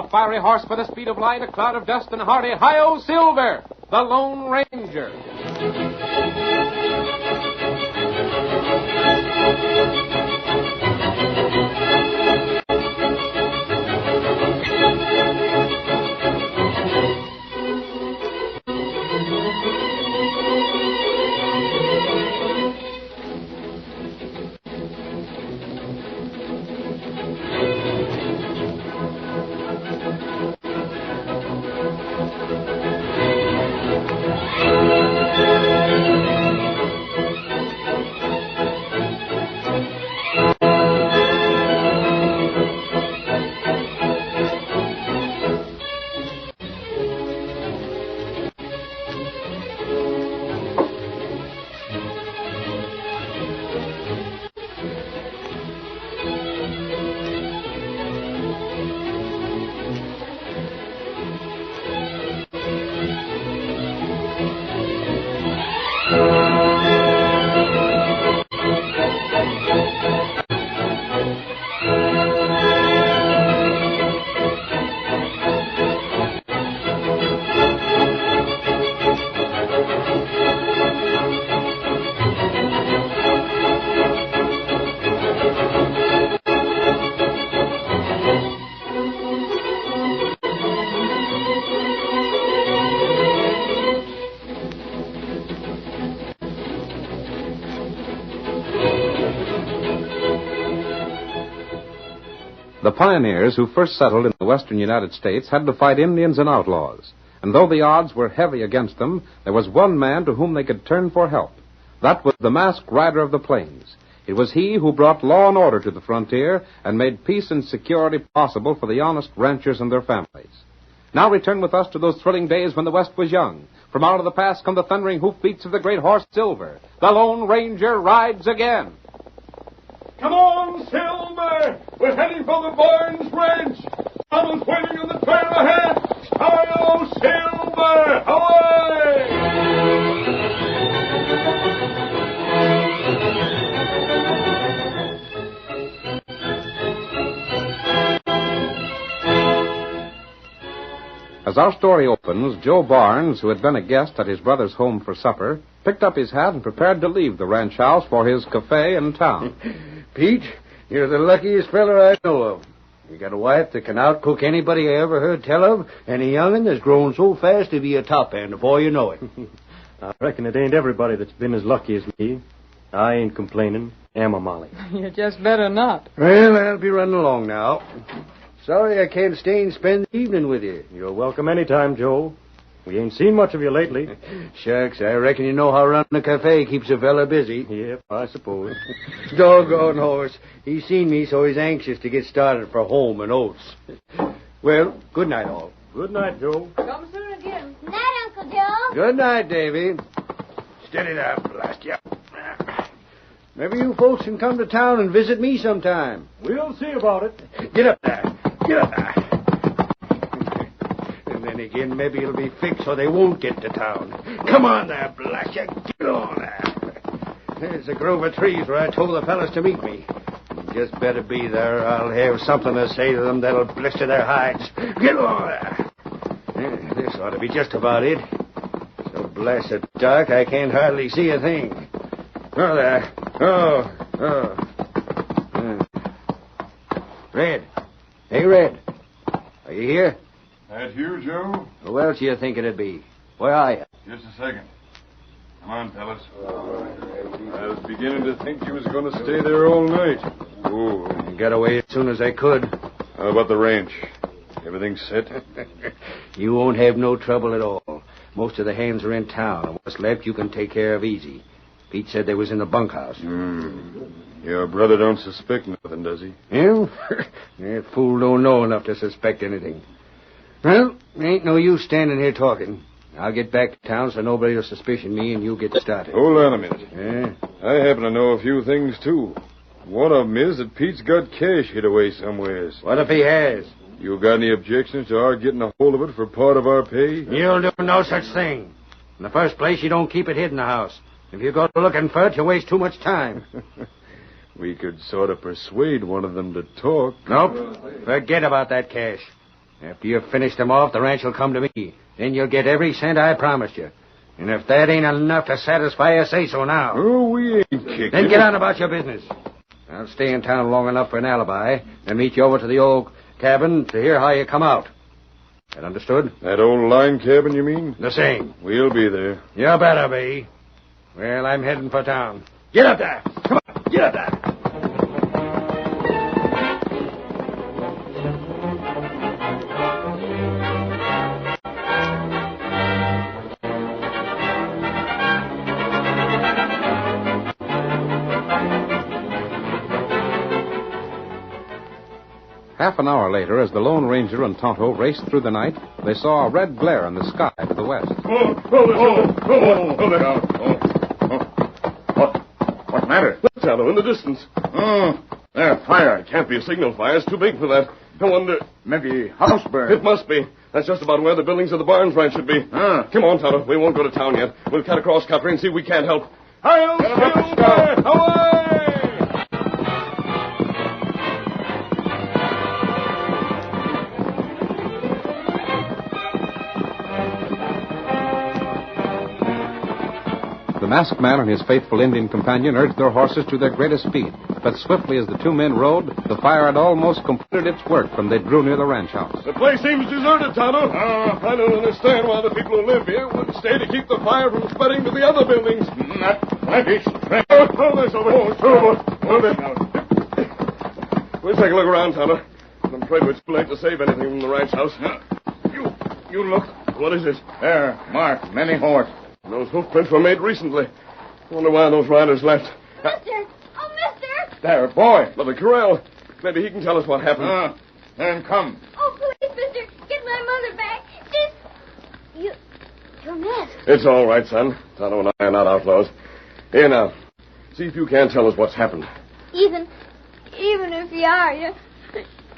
A fiery horse by the speed of light, a cloud of dust, and hearty Hi-Yo Silver, the Lone Ranger. The pioneers who first settled in the western United States had to fight Indians and outlaws. And though the odds were heavy against them, there was one man to whom they could turn for help. That was the masked rider of the plains. It was he who brought law and order to the frontier and made peace and security possible for the honest ranchers and their families. Now return with us to those thrilling days when the West was young. From out of the past come the thundering hoofbeats of the great horse Silver. The Lone Ranger rides again. Come on, Silver! We're heading for the Barnes Ranch! Someone's waiting on the trail ahead! Hi-Yo Silver! Away! As our story opens, Joe Barnes, who had been a guest at his brother's home for supper, picked up his hat and prepared to leave the ranch house for his cafe in town. Pete, you're the luckiest feller I know of. You got a wife that can outcook anybody I ever heard tell of, and a young'un that's grown so fast to be a top hand before you know it. I reckon it ain't everybody that's been as lucky as me. I ain't complaining. Am I, Molly? You just better not. Well, I'll be running along now. Sorry I can't stay and spend the evening with you. You're welcome any time, Joe. We ain't seen much of you lately. Shucks, I reckon you know how running a cafe keeps a fella busy. Yep, I suppose. Doggone horse. He's seen me, so he's anxious to get started for home and oats. Well, good night, all. Good night, Joe. Come soon again. Good night, Uncle Joe. Good night, Davy. Steady there, blast you. Maybe you folks can come to town and visit me sometime. We'll see about it. Get up there. Get up there. And then again, maybe it'll be fixed so they won't get to town. Come on there, blast you. Get on there. There's a grove of trees where I told the fellas to meet me. You just better be there. I'll have something to say to them that'll blister their hides. Get on there. Yeah, this ought to be just about it. So blasted dark, I can't hardly see a thing. Oh, there. Oh. Red. Hey, Red. Are you here? That you, Joe? Who else you think it'd be? Where are you? Just a second. Come on, fellas. I was beginning to think you was going to stay there all night. Oh, I got away as soon as I could. How about the ranch? Everything set? You won't have no trouble at all. Most of the hands are in town, and what's left you can take care of easy. Pete said they was in the bunkhouse. Your brother don't suspect nothing, does he? Him? That fool don't know enough to suspect anything. Well, ain't no use standing here talking. I'll get back to town so nobody will suspicion me and you'll get started. Hold on a minute. Yeah? I happen to know a few things, too. One of them is that Pete's got cash hid away somewheres. What if he has? You got any objections to our getting a hold of it for part of our pay? You'll do no such thing. In the first place, you don't keep it hid in the house. If you go looking for it, you waste too much time. We could sort of persuade one of them to talk. Nope. Forget about that cash. After you've finished them off, the ranch will come to me. Then you'll get every cent I promised you. And if that ain't enough to satisfy you, say so now. Oh, we ain't kicking. Then get on about your business. I'll stay in town long enough for an alibi and meet you over to the old cabin to hear how you come out. That understood? That old line cabin, you mean? The same. We'll be there. You better be. Well, I'm heading for town. Get up there. Come on, get up there. Half an hour later, as the Lone Ranger and Tonto raced through the night, they saw a red glare in the sky to the west. What matter? Look, Tonto, in the distance. Oh, there, fire. It can't be a signal fire. It's too big for that. I wonder... Maybe house burn. It must be. That's just about where the buildings of the Barnes ranch should be. Come on, Tonto. We won't go to town yet. We'll cut across country and see if we can't help. Hi-yo, Silver! Away! The masked man and his faithful Indian companion urged their horses to their greatest speed. But swiftly as the two men rode, the fire had almost completed its work when they drew near the ranch house. The place seems deserted, Tonto. I don't understand why the people who live here wouldn't stay to keep the fire from spreading to the other buildings. Not plenty strength. Throw this over. Hold it. We'll take a look around, Tonto. I'm afraid it's too late to save anything from the ranch house. You look. What is it? There, marked, many horse. Those hoofprints were made recently. I wonder why those riders left. Mister! Oh, mister! There, boy. Brother Corral. Maybe he can tell us what happened. Then come. Oh, please, mister, get my mother back. You're masked. It's all right, son. Tonto and I are not outlaws. Here now. See if you can tell us what's happened. Even if you are, you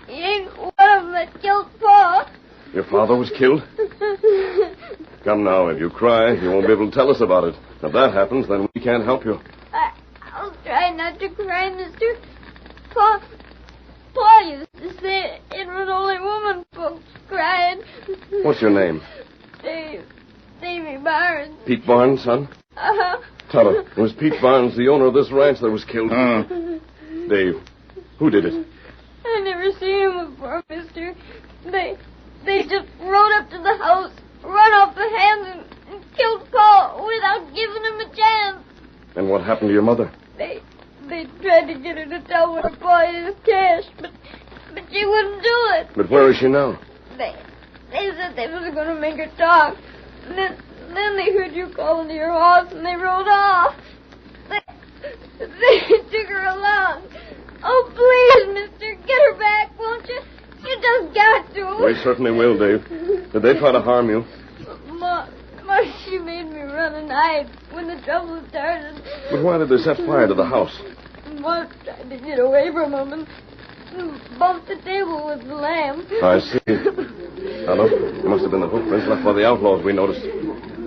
ain't one of them that killed Paul. Your father was killed? Come now, if you cry, you won't be able to tell us about it. If that happens, then we can't help you. I'll try not to cry, mister. Paul used to say it was only woman folks crying. What's your name? Davy Barnes. Pete Barnes, son? Uh-huh. Tonto, it was Pete Barnes, the owner of this ranch, that was killed. Dave, who did it? I never seen him before, mister. They just rode up to the house, run off the hands, and killed Paul without giving him a chance. And what happened to your mother? They tried to get her to tell where Paul hid his cash, but she wouldn't do it. But where is she now? They said they was going to make her talk. And then they heard you calling to your horse, and they rode off. They took her along. Oh, please, mister, get her back, won't you? You just got to. We certainly will, Dave. Did they try to harm you? Ma, she made me run and hide when the trouble started. But why did they set fire to the house? Ma tried to get away from him and bumped the table with the lamb. I see. Tonto, it must have been the footprints left by the outlaws we noticed.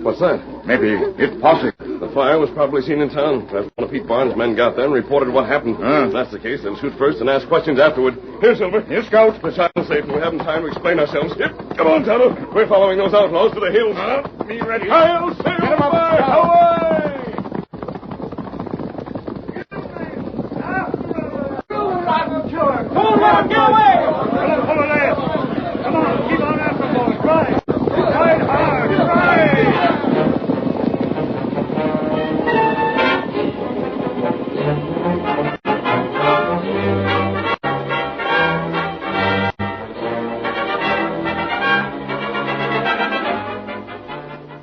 What's that? Maybe it's possible. The fire was probably seen in town. Perhaps one of Pete Barnes' men got there and reported what happened. If that's the case, they'll shoot first and ask questions afterward. Here, Silver. Here, Scout. The child's safe, and we haven't time to explain ourselves. Yep. Come on, Tonto. We're following those outlaws to the hills. Me ready. Hi-yo, Silver! Get 'em up, Scout. Away! Come on, get away! Pull it there. Come on, keep on after them, boys. Ride. Ride hard. Ride!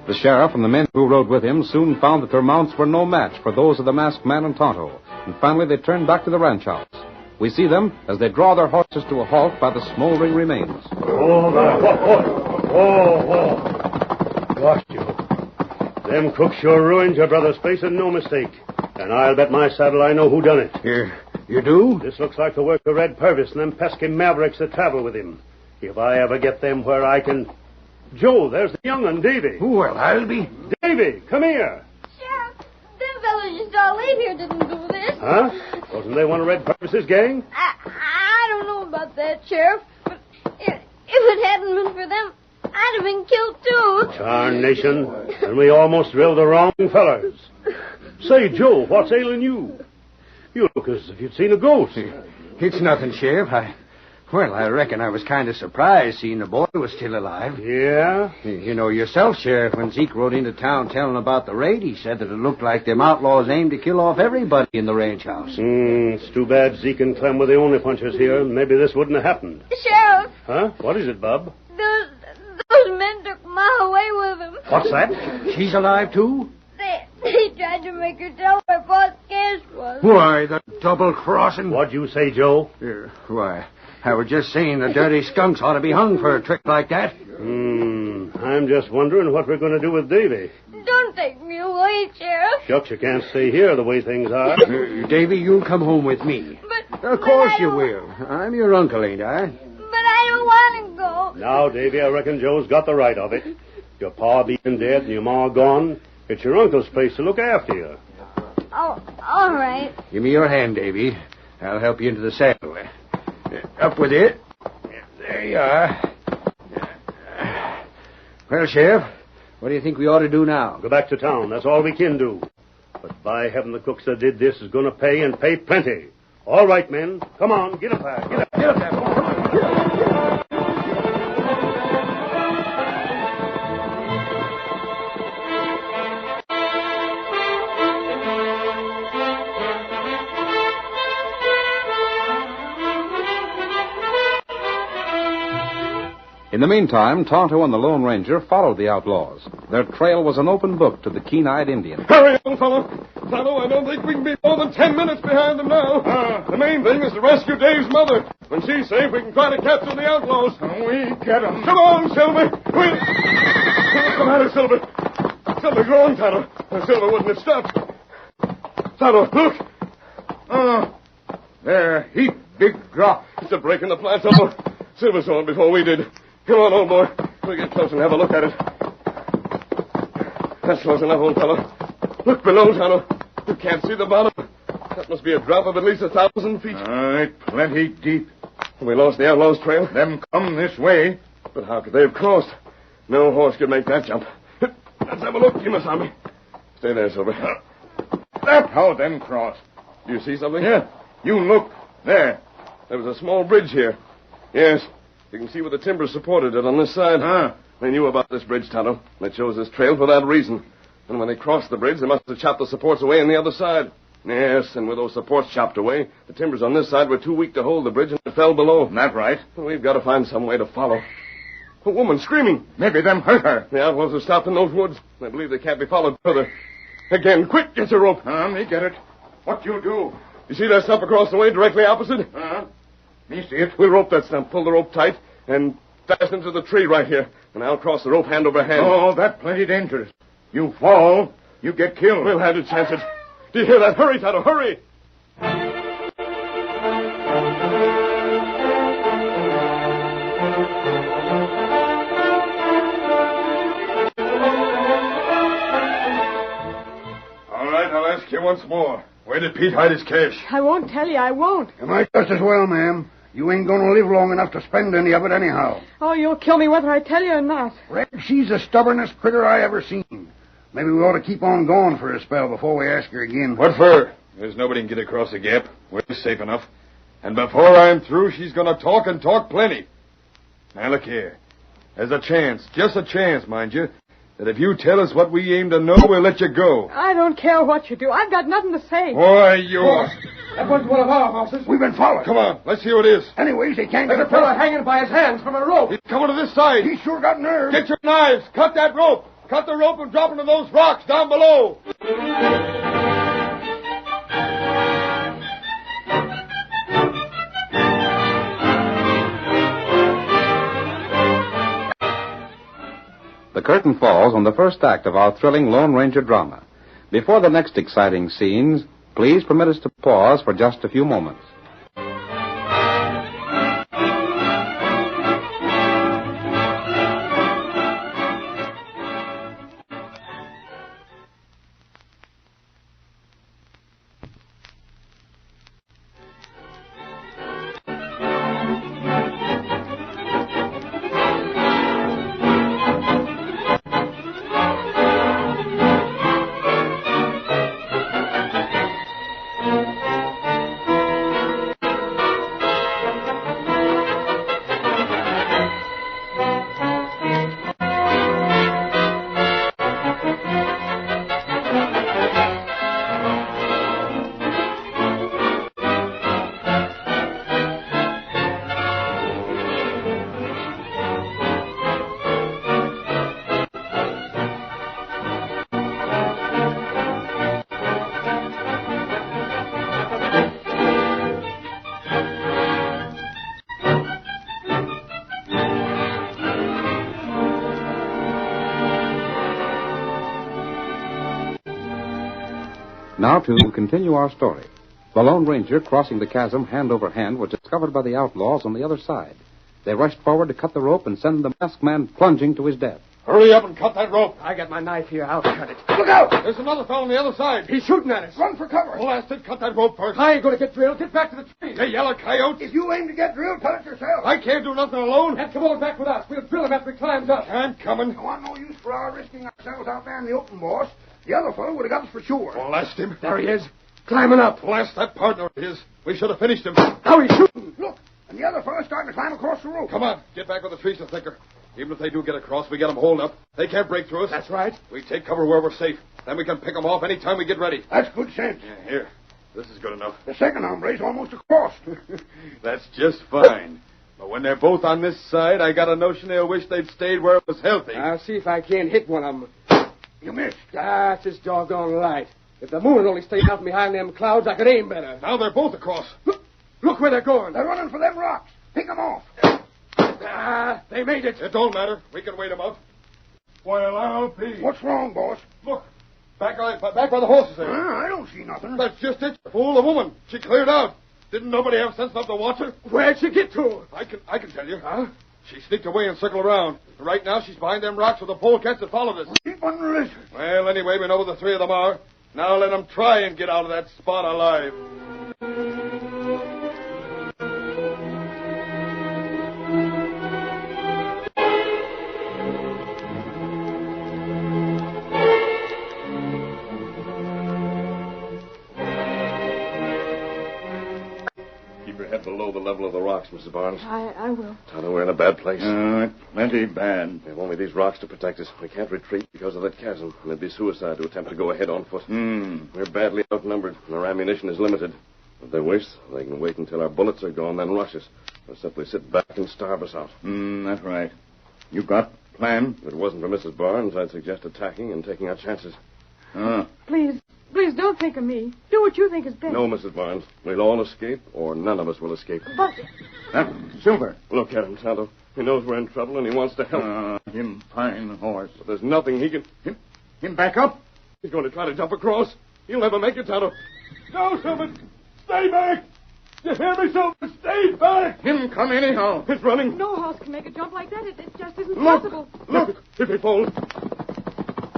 The sheriff and the men who rode with him soon found that their mounts were no match for those of the masked man and Tonto, and finally they turned back to the ranch house. We see them as they draw their horses to a halt by the smoldering remains. Oh, Gosh, you. Them crooks sure ruined your brother's face and no mistake. And I'll bet my saddle I know who done it. You do? This looks like the work of Red Purvis and them pesky mavericks that travel with him. If I ever get them where I can... Joe, there's the young un, Davy. Well, I'll be... Davy, come here. Sheriff, them fellows you saw leave here didn't do this. Huh? Wasn't they one of Red Purvis's gang? I don't know about that, Sheriff, but it hadn't been for them, I'd have been killed too. Tarnation. And we almost drilled the wrong fellers. Say, Joe, what's ailing you? You look as if you'd seen a ghost. It's nothing, Sheriff. I reckon I was kind of surprised seeing the boy was still alive. Yeah? You know yourself, Sheriff, when Zeke rode into town telling about the raid, he said that it looked like them outlaws aimed to kill off everybody in the ranch house. It's too bad Zeke and Clem were the only punchers here. Maybe this wouldn't have happened. Sheriff, Huh? What is it, Bub? those men took Ma away with them. What's that? She's alive, too? They tried to make her tell where Boss Cash was. Why, the double-crossing... What'd you say, Joe? Why, I was just saying the dirty skunks ought to be hung for a trick like that. I'm just wondering what we're going to do with Davy. Don't take me away, Sheriff. Shucks, you can't stay here the way things are. Davy, you'll come home with me. Of course you will. I'm your uncle, ain't I? But I don't want to go. Now, Davy, I reckon Joe's got the right of it. Your pa being dead and your ma gone, it's your uncle's place to look after you. Oh, all right. Give me your hand, Davy. I'll help you into the saddle. Up with it. There you are. Well, Sheriff, what do you think we ought to do now? Go back to town. That's all we can do. But by heaven, the crooks that did this is going to pay and pay plenty. All right, men. Come on. Get up there. Get up there. Come on. Get up. In the meantime, Tonto and the Lone Ranger followed the outlaws. Their trail was an open book to the keen-eyed Indian. Hurry, old fellow. Tonto, I don't think we can be more than 10 minutes behind them now. The main thing is to rescue Dave's mother. When she's safe, we can try to capture the outlaws. We get 'em. Come on, Silver. What's the matter, Silver? Something's wrong, Tonto. Silver wouldn't have stopped. Tonto, look. There, heap big drop. It's a break in the plant, Tonto. Silver saw it before we did. Come on, old boy. We'll get close and have a look at it. That's close enough, old fellow. Look below, Tonto. You can't see the bottom. That must be a drop of at least 1,000 feet. Plenty deep. We lost the outlaws' trail. Them come this way. But how could they have crossed? No horse could make that jump. Let's have a look, Kimasami. Stay there, Silver. That's how them cross. Do you see something? Yeah. You look. There. There was a small bridge here. Yes. You can see where the timber supported it on this side. They knew about this bridge, Tonto. They chose this trail for that reason. And when they crossed the bridge, they must have chopped the supports away on the other side. Yes, and with those supports chopped away, the timbers on this side were too weak to hold the bridge, and it fell below. That right. Well, we've got to find some way to follow. A woman screaming. Maybe them hurt her. The outlaws have stopped in those woods. I believe they can't be followed further. Again, quick, get your rope. Me get it. What you do? You see that stump across the way directly opposite? Me see it. We'll rope that stump, pull the rope tight, and fasten it to the tree right here. And I'll cross the rope hand over hand. Oh, that's plenty dangerous. You fall, you get killed. We'll have to chance it. Do you hear that? Hurry, Tonto, hurry! All right, I'll ask you once more. Where did Pete hide his cash? I won't tell you. I won't. You might just as well, ma'am. You ain't going to live long enough to spend any of it anyhow. Oh, you'll kill me whether I tell you or not. Red, she's the stubbornest critter I ever seen. Maybe we ought to keep on going for a spell before we ask her again. What for? There's nobody can get across the gap. We're safe enough. And before I'm through, she's going to talk and talk plenty. Now, look here. There's a chance, just a chance, mind you, that if you tell us what we aim to know, we'll let you go. I don't care what you do. I've got nothing to say. Why, yours. That was one of our horses. We've been followed. Come on, let's see what it is. Anyways, he can't There's get a fellow hanging by his hands from a rope. He's coming to this side. He's sure got nerve. Get your knives. Cut that rope. Cut the rope and drop into those rocks down below. The curtain falls on the first act of our thrilling Lone Ranger drama. Before the next exciting scenes, please permit us to pause for just a few moments. Now to continue our story. The Lone Ranger, crossing the chasm hand over hand, was discovered by the outlaws on the other side. They rushed forward to cut the rope and send the masked man plunging to his death. Hurry up and cut that rope. I got my knife here. I'll cut it. Look out! There's another fellow on the other side. He's shooting at us. Run for cover. Blasted, cut that rope first. I ain't going to get drilled. Get back to the tree. You yellow coyotes. If you aim to get drilled, cut it yourself. I can't do nothing alone. Then come on back with us. We'll drill him after he climbs up. I'm coming. I want no use for our risking ourselves out there in the open, boss. The other fellow would have got us for sure. Blast him. There he is. Climbing up. Blast that partner of his. We should have finished him. Now he's shooting. Look, and the other fellow's starting to climb across the rope. Come on. Get back where the trees are thicker. Even if they do get across, we get them holed up. They can't break through us. That's right. We take cover where we're safe. Then we can pick them off any time we get ready. That's good sense. Yeah, here. This is good enough. The second hombre's almost across. That's just fine. But when they're both on this side, I got a notion they'll wish they'd stayed where it was healthy. I'll see if I can't hit one of them. You missed. That's just doggone light. If the moon only stayed out behind them clouds, I could aim better. Now they're both across. Look where they're going. They're running for them rocks. Pick them off. They made it. It don't matter. We can wait them out. Well, I'll be. What's wrong, boss? Look. Back by the horses there. I don't see nothing. That's just it. Fool, the woman. She cleared out. Didn't nobody have sense enough to watch her? Where'd she get to? I can tell you. Huh? She sneaked away and circled around. Right now, she's behind them rocks with the polecats that followed us. Keep on the lizard. Well, anyway, we know where the three of them are. Now let them try and get out of that spot alive. Head below the level of the rocks, Mrs. Barnes. I will. Tonto, we're in a bad place. Plenty bad. We have only these rocks to protect us. We can't retreat because of that chasm. And it'd be suicide to attempt to go ahead on foot. We're badly outnumbered, and our ammunition is limited. If they wish, they can wait until our bullets are gone, then rush us. Or simply sit back and starve us out. That's right. You got plan? If it wasn't for Mrs. Barnes, I'd suggest attacking and taking our chances. Please don't think of me. Do what you think is best. No, Mrs. Barnes. We'll all escape, or none of us will escape. But... Silver. Look at him, Tonto. He knows we're in trouble, and he wants to help. Him fine horse. But there's nothing he can... Him back up? He's going to try to jump across. He'll never make it, Tonto. No, Silver. Stay back. You hear me, Silver? Stay back. Him come anyhow. He's running. No horse can make a jump like that. It just isn't possible. Look. If he falls.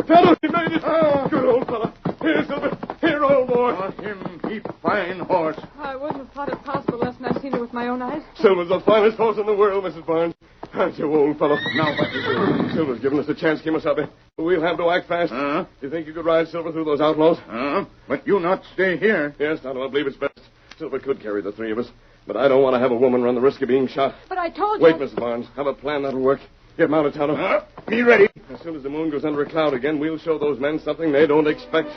Tonto, he made it. Good old fella. Here, Silver. Here, old boy. Him keep fine horse. I wouldn't have thought it possible unless I've seen it with my own eyes. Silver's the finest horse in the world, Mrs. Barnes. Aren't you, old fellow? Now what you do? Silver's given us a chance, Kimasabi. We'll have to act fast. You think you could ride Silver through those outlaws? But you not stay here. Yes, Tonto, I believe it's best. Silver could carry the three of us, but I don't want to have a woman run the risk of being shot. But I told you... Wait, Mrs. Barnes. Have a plan that'll work. Get mounted, Tonto. Be ready. As soon as the moon goes under a cloud again, we'll show those men something they don't expect.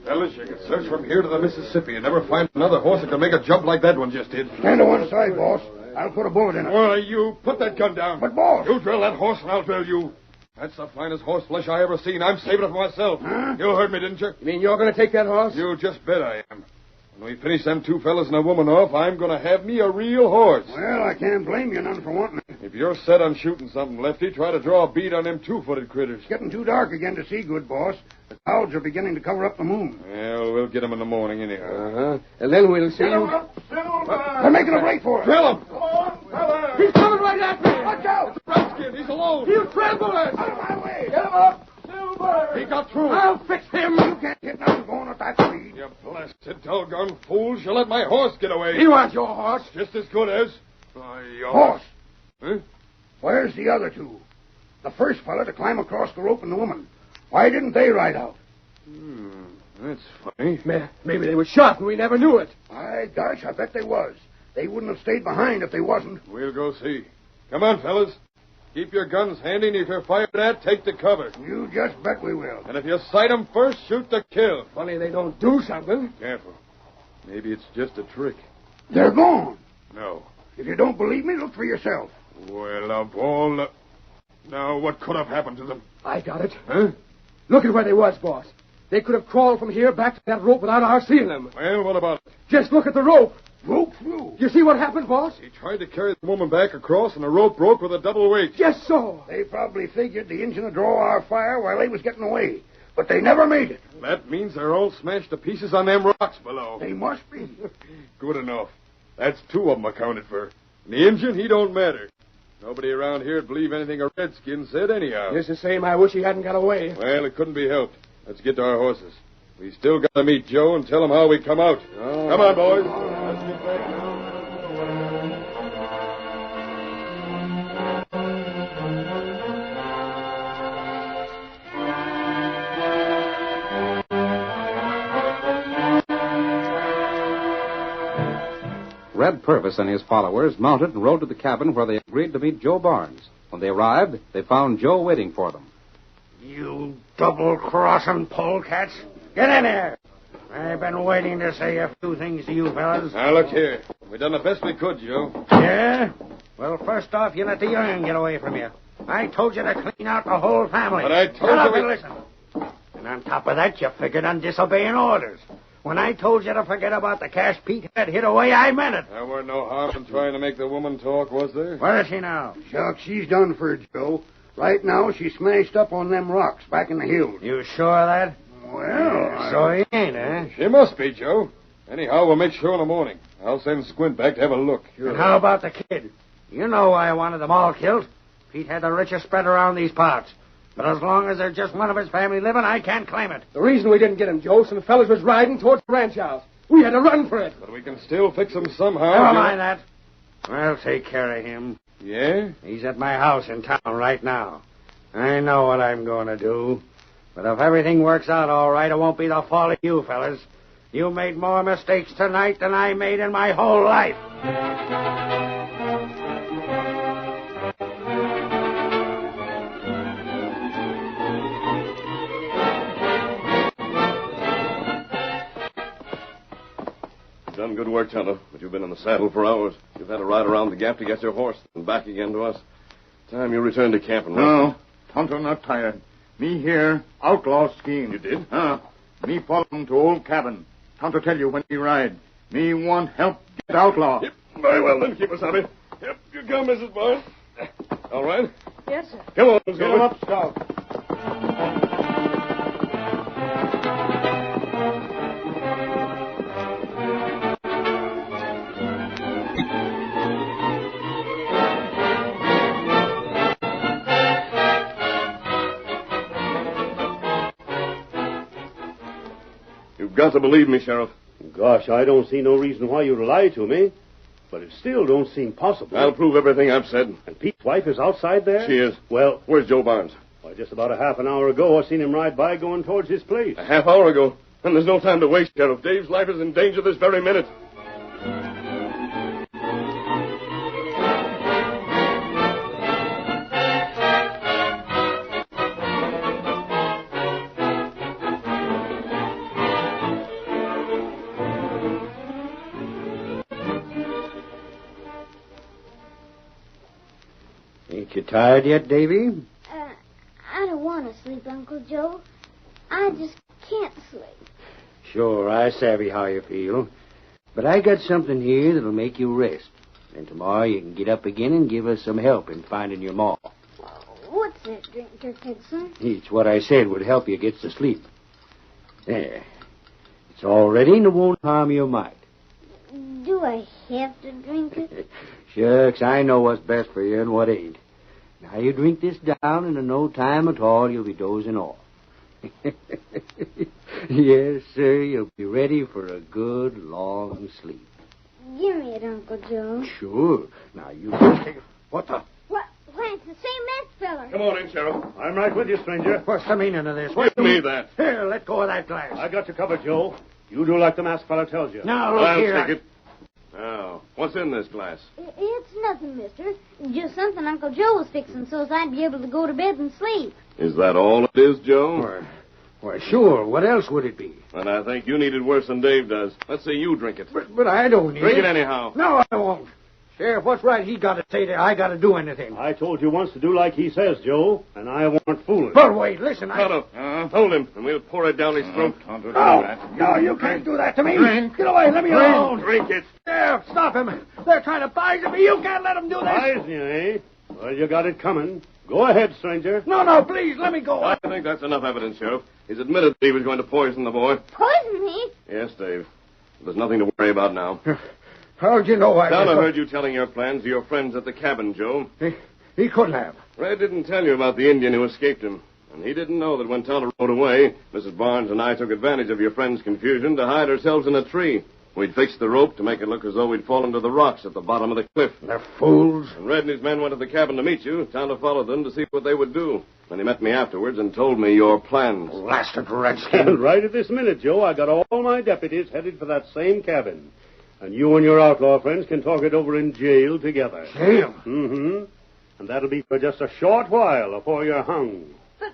Fellas, you can search from here to the Mississippi and never find another horse that can make a jump like that one just did. Stand to one side, boss. I'll put a bullet in it. Well, you put that gun down. But, boss... You drill that horse and I'll drill you. That's the finest horse flesh I ever seen. I'm saving it for myself. You heard me, didn't you? You mean you're going to take that horse? You just bet I am. When we finish them two fellas and a woman off, I'm going to have me a real horse. Well, I can't blame you none for wanting it. If you're set on shooting something, Lefty, try to draw a bead on them two-footed critters. It's getting too dark again to see good, boss. The clouds are beginning to cover up the moon. Well, we'll get them in the morning anyhow. And then we'll see you... They're making a break for us. Drill him! Come on, fellas! He's coming right at me! Watch out! Redskin, he's alone! He'll trample us! Out of my way! Get him up! Silver! He got through. I'll fix him! You can't hit nothing going at that speed. You blasted doggone fools. You let my horse get away. He wants your horse. Just as good as... Horse! Huh? Where's the other two? The first fella to climb across the rope and the woman. Why didn't they ride out? That's funny. Maybe they were shot and we never knew it. My gosh, I bet they was. They wouldn't have stayed behind if they wasn't. We'll go see. Come on, fellas. Keep your guns handy, and if you're fired at, take the cover. You just bet we will. And if you sight 'em first, shoot to kill. Funny they don't do something. Careful. Maybe it's just a trick. They're gone. No. If you don't believe me, look for yourself. Well, of all the... Now, what could have happened to them? I got it. Huh? Look at where they was, boss. They could have crawled from here back to that rope without our seeing them. Well, what about it? Just look at the rope. Rope flew. You see what happened, boss? He tried to carry the woman back across, and the rope broke with a double weight. Just so. They probably figured the engine would draw our fire while they was getting away. But they never made it. That means they're all smashed to pieces on them rocks below. They must be. Good enough. That's 2 of them accounted for. And the engine, he don't matter. Nobody around here'd believe anything a redskin said anyhow. Just the same, I wish he hadn't got away. Well, it couldn't be helped. Let's get to our horses. We still got to meet Joe and tell him how we come out. Oh. Come on, boys. Let's get back now. Red Purvis and his followers mounted and rode to the cabin where they agreed to meet Joe Barnes. When they arrived, they found Joe waiting for them. You double-crossing polecats. Get in here. I've been waiting to say a few things to you fellas. Now, look here. We done the best we could, Joe. Yeah? Well, first off, you let the young'un get away from you. I told you to clean out the whole family. But I told Shut up you and listen. And on top of that, you figured on disobeying orders. When I told you to forget about the cash Pete had hid away, I meant it. There weren't no harm in trying to make the woman talk, was there? Where is she now? Shucks, she's done for, Joe. Right now, she's smashed up on them rocks back in the hills. You sure of that? Well, So he ain't, eh? She must be, Joe. Anyhow, we'll make sure in the morning. I'll send Squint back to have a look. And how about the kid? You know I wanted them all killed. Pete had the richest spread around these parts. But as long as there's just one of his family living, I can't claim it. The reason we didn't get him, Joe, some fellas was riding towards the ranch house. We had to run for it. But we can still fix them somehow. Never mind that. I'll take care of him. Yeah? He's at my house in town right now. I know what I'm going to do. But if everything works out all right, it won't be the fault of you fellas. You made more mistakes tonight than I made in my whole life. Done good work, Tonto, but you've been in the saddle for hours. You've had to ride around the gap to get your horse and back again to us. Time you return to camp and rest. No, Tonto not tired. Me here, outlaw scheme. You did? Me follow him to old cabin. Tonto tell you when we ride. Me want help get outlaw. Yep, very well then, keep us happy. Yep, you come, Mrs. Barnes. All right? Yes, sir. Come on, let's Get go. him up, Scout. You've got to believe me, Sheriff. Gosh, I don't see no reason why you'd lie to me. But it still don't seem possible. I'll prove everything I've said. And Pete's wife is outside there? She is. Well, Where's Joe Barnes? why, just about a half an hour ago, I seen him ride by going towards his place. A half hour ago. And there's no time to waste, Sheriff. Dave's life is in danger this very minute. Ain't you tired yet, Davy? I don't want to sleep, Uncle Joe. I just can't sleep. Sure, I savvy how you feel. But I got something here that'll make you rest. And tomorrow you can get up again and give us some help in finding your ma. What's that drink, Dickinson? It's what I said would help you get to sleep. There. It's all ready and it won't harm your might. Do I have to drink it? Shucks, I know what's best for you and what ain't. Now you drink this down, and in no time at all you'll be dozing off. Yes, sir, you'll be ready for a good long sleep. Give me it, Uncle Joe. Sure. Now you just take it. What the? Why, it's the same masked fella. Come on in, Sheriff. I'm right with you, stranger. What's the meaning of this? Give me that. Here, let go of that glass. I got you covered, Joe. You do like the masked fella tells you. Now, look I'll here. take it. Now, what's in this glass? It's nothing, mister. Just something Uncle Joe was fixing so's I'd be able to go to bed and sleep. Is that all it is, Joe? Why, sure. What else would it be? And I think you need it worse than Dave does. Let's see you drink it. But I don't need Drink it anyhow. No, I won't. Sheriff, what's right he got to say that I got to do anything? I told you once to do like he says, Joe, and I won't fool him. But wait, listen, Tonto, hold him, and we'll pour it down his throat. Tonto, No, you can't do that to me. Drink. Get away, let me alone. Drink it. Sheriff, stop him. They're trying to poison me. You can't let them do this. Poison you, eh? Well, you got it coming. Go ahead, stranger. No, please, let me go. I think that's enough evidence, Sheriff. He's admitted that he was going to poison the boy. Poison me? Yes, Dave. There's nothing to worry about now. How'd you know I... Tonto heard you telling your plans to your friends at the cabin, Joe. He couldn't have. Red didn't tell you about the Indian who escaped him. And he didn't know that when Tonto rode away, Mrs. Barnes and I took advantage of your friend's confusion to hide ourselves in a tree. We'd fixed the rope to make it look as though we'd fallen to the rocks at the bottom of the cliff. They're fools. When Red and his men went to the cabin to meet you, Tonto followed them to see what they would do. Then he met me afterwards and told me your plans. Blasted redskin. Right at this minute, Joe, I got all my deputies headed for that same cabin. And you and your outlaw friends can talk it over in jail together. Jail? Mm-hmm. And that'll be for just a short while before you're hung. But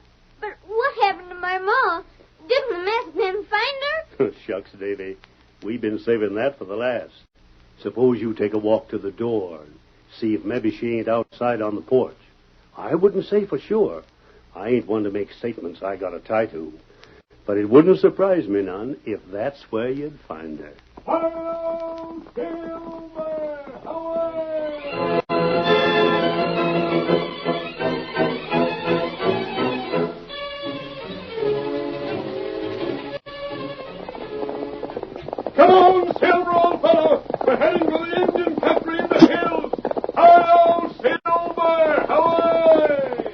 what happened to my ma? Didn't the masked men find her? Shucks, Davy. We've been saving that for the last. Suppose you take a walk to the door and see if maybe she ain't outside on the porch. I wouldn't say for sure. I ain't one to make statements I got to tie to. But it wouldn't surprise me none if that's where you'd find her. Hello, Silver! Away! Come on, Silver, old fellow! We're heading for the Indian country in the hills! Hello, Silver! Away!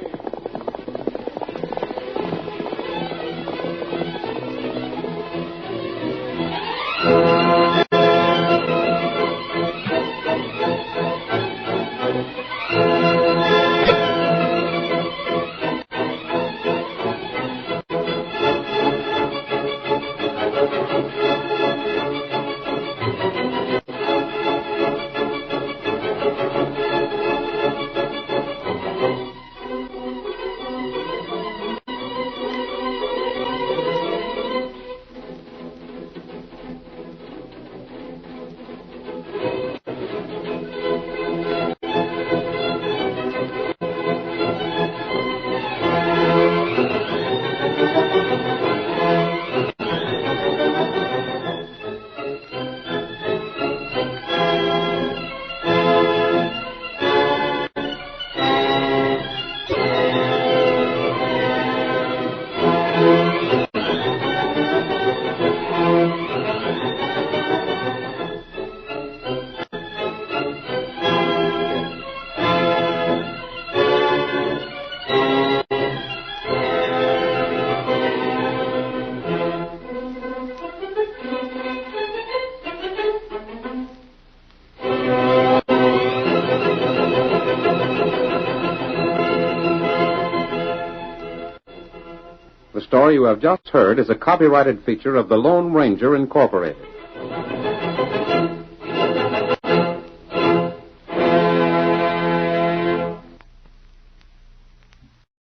The story you have just heard is a copyrighted feature of the Lone Ranger Incorporated.